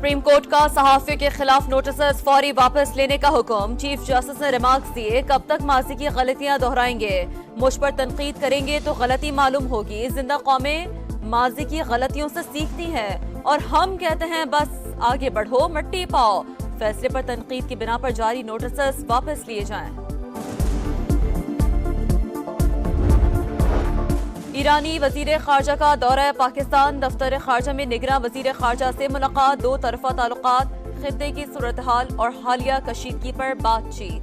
Supreme court का सहाफियों के खिलाफ नोटिस फौरी वापस लेने का हुक्म। चीफ जस्टिस ने रिमार्क्स दिए, कब तक माजी की गलतियां दोहराएंगे, मुझ पर तनकीद करेंगे तो गलती मालूम होगी। जिंदा कौमें माजी की गलतियों से सीखती हैं और हम कहते हैं बस आगे बढ़ो, मिट्टी पाओ। फैसले पर तनकीद की बिना पर जारी नोटिस वापस लिए जाएं। ईरानी वजीर खारजा का दौरा पाकिस्तान। दफ्तर खारजा में निगरां वजीर खारजा से मुलाकात। दो तरफा ताल्लुकात, खित्ते की सूरत हाल और हालिया कशीदगी पर बातचीत।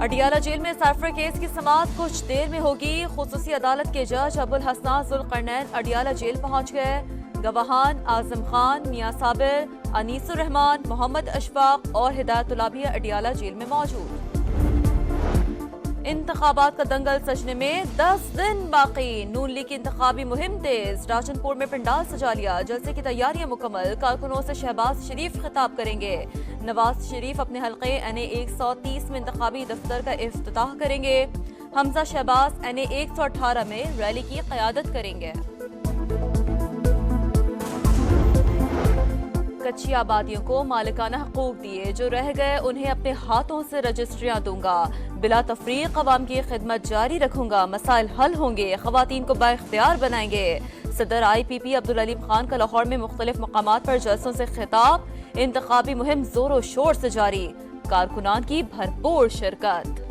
अडियाला जेल में साइफर केस की समाअत कुछ देर में होगी। खुसूसी अदालत के जज अबुल हसनान जुल्करनैन अडियाला जेल पहुंच गए। गवाहान आजम खान, मियां साबिर, अनीसुर रहमान, मोहम्मद अशफाक और हिदायतुल्लाह भी अडियाला जेल में मौजूद। इंतखाबात का दंगल सजने में 10 दिन बाकी। नून लीग की इंतखाबी मुहिम तेज। राजनपुर में पंडाल सजा लिया। जलसे की तैयारियां मुकम्मल। कारकुनों से शहबाज शरीफ खिताब करेंगे। नवाज शरीफ अपने हल्के NA 130 में इंतखाबी दफ्तर का इफ्तिताह करेंगे। हमजा शहबाज NA 118 में रैली की क़यादत करेंगे। कच्ची आबादियों को मालिकाना हकूक दिए, जो रह गए उन्हें अपने हाथों से रजिस्ट्रियां दूंगा। बिला तफरीक अवाम की खिदमत जारी रखूंगा। मसाइल हल होंगे, खवातीन को बाइख्तियार बनाएंगे। सदर IPP अब्दुल अलीम खान का लाहौर में मुख्तलिफ मकामात पर जलसों से खिताब। इंतखाबी मुहिम जोरों शोर से जारी। कारकुनान की भरपूर शिरकत।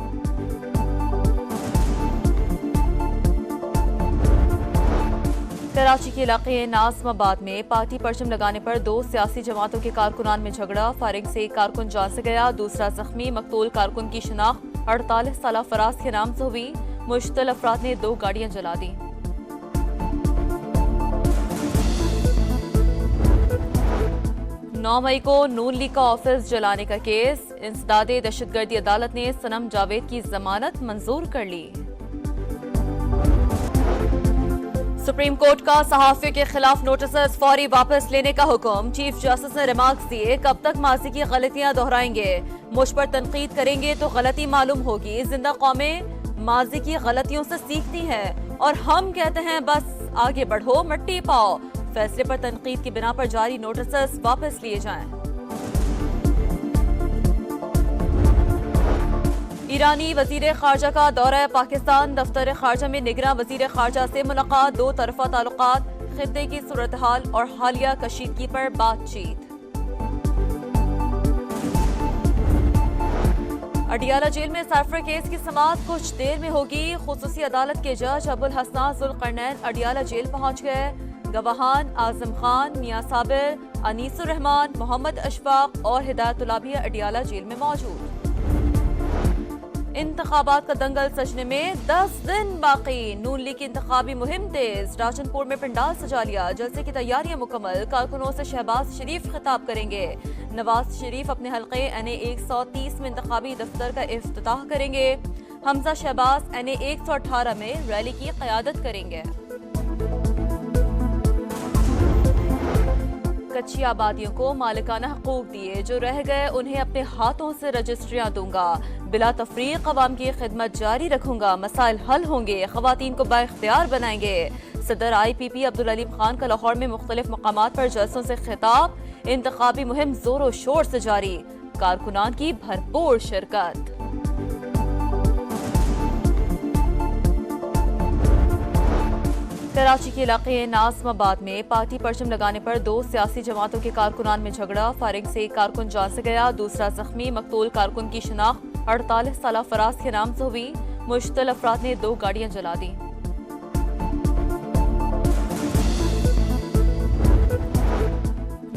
कराची के इलाके नाज़माबाद में पार्टी परचम लगाने पर 2 सियासी जमातों के कारकुनान में झगड़ा। फायरिंग से एक कारकुन जान से गया, दूसरा जख्मी। मकतूल कारकुन की शनाख्त 48 साल फराज के नाम से हुई। मुश्तल अफराद ने 2 गाड़ियां जला दी। नौ मई को नून लीग का ऑफिस जलाने का केस। इंसदादे दहशतगर्दी अदालत ने सनम जावेद की जमानत मंजूर कर ली। सुप्रीम कोर्ट का सहाफियों के खिलाफ नोटिस फौरी वापस लेने का हुक्म। चीफ जस्टिस ने रिमार्क्स दिए, कब तक माजी की गलतियां दोहराएंगे, मुझ पर तनकीद करेंगे तो गलती मालूम होगी। जिंदा कौमें माजी की गलतियों से सीखती हैं और हम कहते हैं बस आगे बढ़ो, मिट्टी पाओ। फैसले पर तनकीद की बिना पर जारी नोटिस वापस लिए जाएं। ईरानी वजीर खारजा का दौरा पाकिस्तान। दफ्तर खारजा में निगरां वजीर खारजा से मुलाकात। दो तरफा ताल्लुकात, खित्ते की सूरत हाल और हालिया कशीदगी पर बातचीत। अडियाला जेल में साइफर केस की समाअत कुछ देर में होगी। खुसूसी अदालत के जज अबुल हसनान जुल्करनैन अडियाला जेल पहुंच गए। गवाहान आजम खान, मियां साबिर, अनीसुर रहमान, मोहम्मद अशफाक और हिदायतुल्लाह भी अडियाला जेल में मौजूद। इंतखाबात का दंगल सजने में 10 दिन बाकी। नून लीग की इंतखाबी मुहिम तेज। राजनपुर में पंडाल सजा लिया। जलसे की तैयारियां मुकम्मल। कारकुनों से शहबाज शरीफ खिताब करेंगे। नवाज शरीफ अपने हल्के NA 130 में इंतखाबी दफ्तर का इफ्तिताह करेंगे। हमजा शहबाज NA 118 में रैली की क़यादत करेंगे। कच्ची आबादियों को मालिकाना हकूक दिए, जो रह गए उन्हें अपने हाथों से रजिस्ट्रियां दूंगा। बिला तफरीक अवाम की खिदमत जारी रखूंगा। मसाइल हल होंगे, खवातीन को बाइख्तियार बनाएंगे। सदर IPP अब्दुल अलीम खान का लाहौर में मुख्तलिफ मकामात पर जलसों से खिताब। इंतखाबी मुहिम जोरों शोर से जारी। कारकुनान की भरपूर शिरकत। कराची के इलाके नाज़माबाद में पार्टी परचम लगाने पर 2 सियासी जमातों के कारकुनान में झगड़ा। फायरिंग से एक कारकुन जान से गया, दूसरा जख्मी। मकतूल कारकुन की शनाख्त 48 साल फराज के नाम से हुई। मुश्तल अफराद ने 2 गाड़ियां जला दी।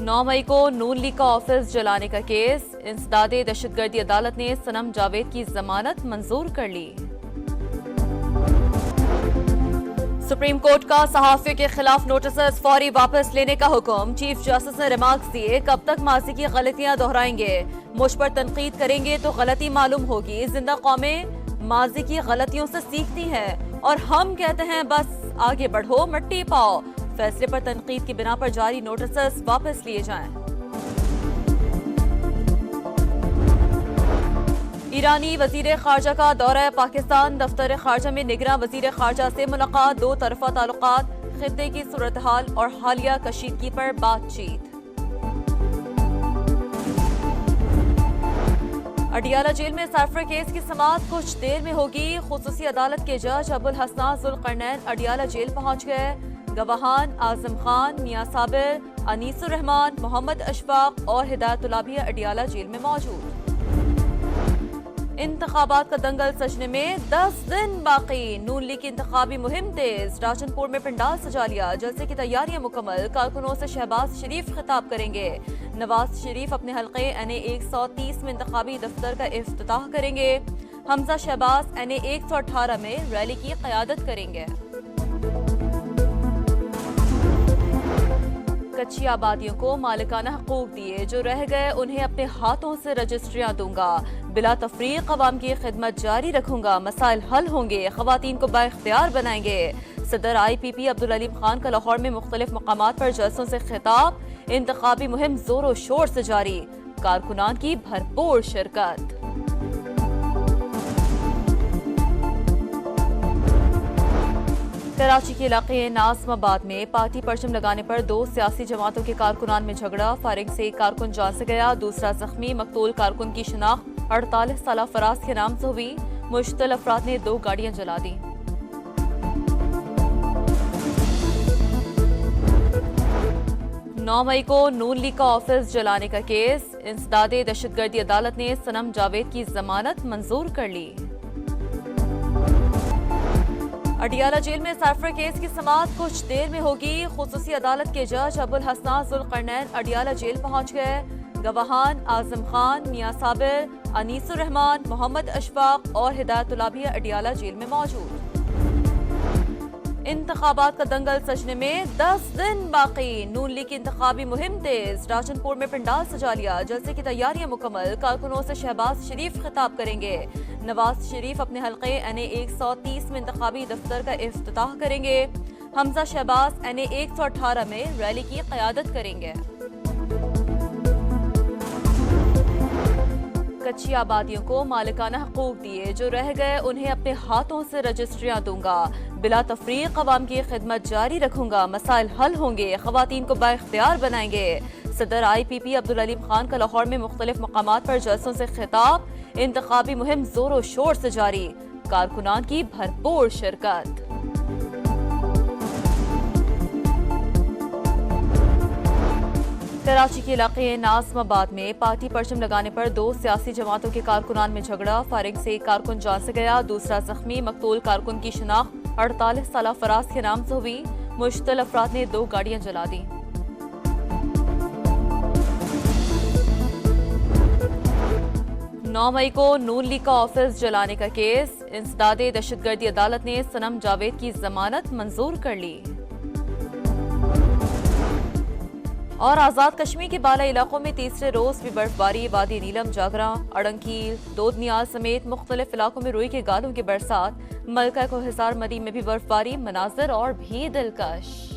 नौ मई को नून लीग का ऑफिस जलाने का केस। इंसदादे दहशतगर्दी अदालत ने सनम जावेद की जमानत मंजूर कर ली। सुप्रीम कोर्ट का सहाफियों के खिलाफ नोटिस फौरी वापस लेने का हुक्म। चीफ जस्टिस ने रिमार्क्स दिए, कब तक माजी की गलतियां दोहराएंगे, मुझ पर तनकीद करेंगे तो गलती मालूम होगी। जिंदा कौमें माजी की गलतियों से सीखती हैं और हम कहते हैं बस आगे बढ़ो, मिट्टी पाओ। फैसले पर तनकीद की बिना पर जारी नोटिस वापस लिए जाएं। ईरानी वजीर खारजा का दौरा पाकिस्तान। दफ्तर खारजा में निगरां वजीर खारजा से मुलाकात। दो तरफा ताल्लुकात, खित्ते की सूरत हाल और हालिया कशीदगी पर बातचीत। अडियाला जेल में सरफर केस की समाअत कुछ देर में होगी। खुसूसी अदालत के जज अबुल हसनान जुल्करनैन अडियाला जेल पहुंच गए। गवाहान आजम खान, मियां साबिर, अनीसुर रहमान, मोहम्मद अशफाक और हिदायतुल्लाह भी अडियाला जेल में मौजूद। इंतखाबात का दंगल सजने में 10 दिन बाकी। नून लीग की इंतखाबी मुहिम तेज। राजनपुर में पंडाल सजा लिया। जलसे की तैयारियां मुकम्मल। कारकुनों से शहबाज शरीफ खिताब करेंगे। नवाज शरीफ अपने हल्के NA 130 में इंतखाबी दफ्तर का इफ्तिताह करेंगे। हमजा शहबाज NA 118 में रैली की क़यादत करेंगे। कच्ची आबादियों को मालिकाना हकूक दिए, जो रह गए उन्हें अपने हाथों से रजिस्ट्रियां दूंगा। बिला तफरीक अवाम की खिदमत जारी रखूंगा। मसाइल हल होंगे। खवातीन को बाइख्तियार बनाएंगे। सदर IPP अब्दुल अलीम खान का लाहौर में मुख्तलिफ मकामात पर जलसों से खिताब। इंतखाबी मुहिम जोरों शोर से जारी। कारकुनान की भरपूर शिरकत। कराची के इलाके नाज़माबाद में पार्टी परचम लगाने पर 2 सियासी जमातों के कारकुनान में झगड़ा। फायरिंग से एक कारकुन जान से गया, दूसरा जख्मी। मकतूल कारकुन की शनाख्त 48 साल फराज के नाम से हुई। मुश्तल अफराद ने 2 गाड़ियां जला दी। नौ मई को नून लीग का ऑफिस जलाने का केस। इंसदादे दहशतगर्दी अदालत ने सनम जावेद की जमानत मंजूर कर ली। अडियाला जेल में सरफर केस की समाअत कुछ देर में होगी। खुसूसी अदालत के जज अबुल हसनान जुल्करनैन अडियाला जेल पहुंच गए। गवाहान आजम खान, मियां साबिर, अनीसुर रहमान, मोहम्मद अशफाक और हिदायतुल्लाह भी अडियाला जेल में मौजूद। इंतखाबात का दंगल सजने में 10 दिन बाकी। नून लीग की इंतखाबी मुहिम तेज। राजनपुर में पंडाल सजा लिया। जलसे की तैयारियां मुकम्मल। कारकुनों से शहबाज शरीफ खिताब करेंगे। नवाज शरीफ अपने हल्के NA 130 में इंतखाबी दफ्तर का इफ्तिताह करेंगे। हमजा शहबाज NA 118 में रैली की क़यादत करेंगे। कच्ची आबादियों को मालिकाना हकूक दिए, जो रह गए उन्हें अपने हाथों से रजिस्ट्रियां दूंगा। बिला तफरीक अवाम की खिदमत जारी रखूंगा। मसाइल हल होंगे। खवातीन को बाइख्तियार बनाएंगे। सदर IPP अब्दुल अलीम खान का लाहौर में मुख्तलिफ मकामात पर जलसों से खिताब। इंतखाबी मुहिम जोरों शोर से जारी। कारकुनान की भरपूर शिरकत। कराची के इलाके नाज़माबाद में पार्टी परचम लगाने पर 2 सियासी जमातों के कारकुनान में झगड़ा। फायरिंग से एक कारकुन जान से गया, दूसरा जख्मी। मकतूल कारकुन की शनाख्त 48 साल फराज के नाम से हुई। मुश्तल अफराद ने 2 गाड़ियां जला दी। नौ मई को नून लीग का ऑफिस जलाने का केस। इंसदादे दहशतगर्दी अदालत ने सनम जावेद की जमानत मंजूर कर ली। और आजाद कश्मीर के बाला इलाकों में तीसरे रोज भी बर्फबारी। वादी नीलम, जागरा, अड़ंकील, दोदनियाल समेत मुख्तलिफ इलाकों में रुई के गालों की बरसात। मलका को हिसार मरी में भी बर्फबारी। मनाजिर और भी दिलकश।